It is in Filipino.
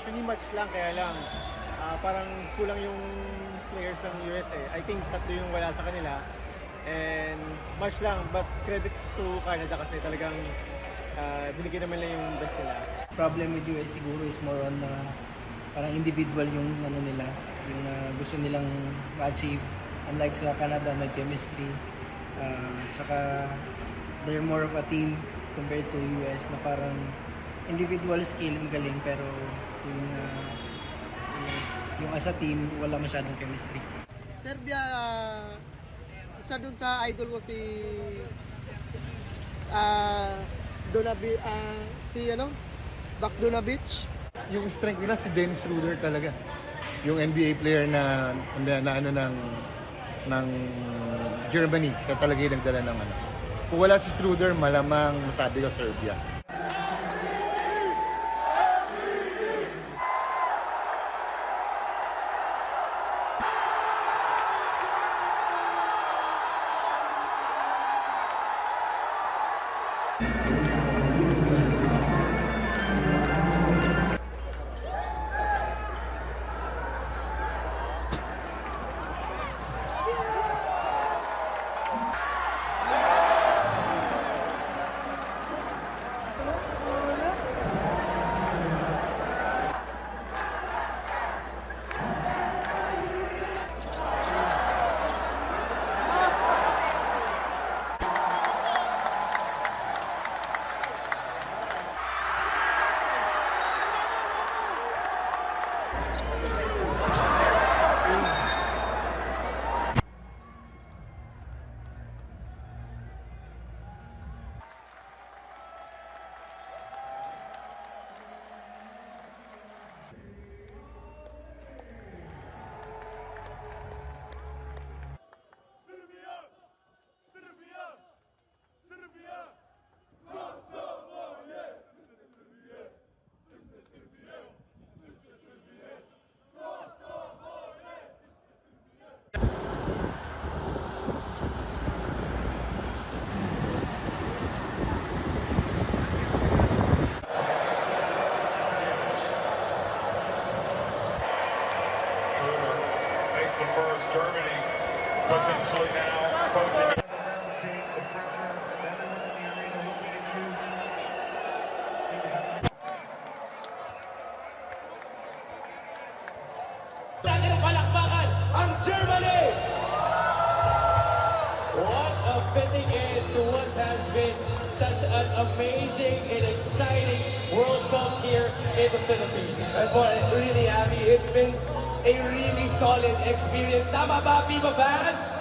Actually, match lang, kaya lang parang kulang yung players ng US eh. I think tatlo yung wala sa kanila. And match lang, but credits to Canada kasi talagang binigyan naman lang yung best nila. Problem with US siguro is more on parang individual yung ano nila, yung gusto nilang ma-achieve. Unlike sa Canada, may chemistry. Tsaka they're more of a team compared to US na parang individual skill yung galing pero yung as a team wala masyadong chemistry. Serbia, isa dun sa idol ko si Bakdonovic. Yung strength nila si Dennis Schroeder talaga. Yung NBA player na ano ng Germany, siya talaga yung nagdala ng ano. Kung wala si Schroeder, malamang masabi ko Serbia. First, Germany potentially now approaching. Natin ang palakpakan ang Germany! What a fitting end to what has been such an amazing and exciting World Cup here in the Philippines. And boy, really, Abby, it's been a really solid experience. Tama ba, Viva fan?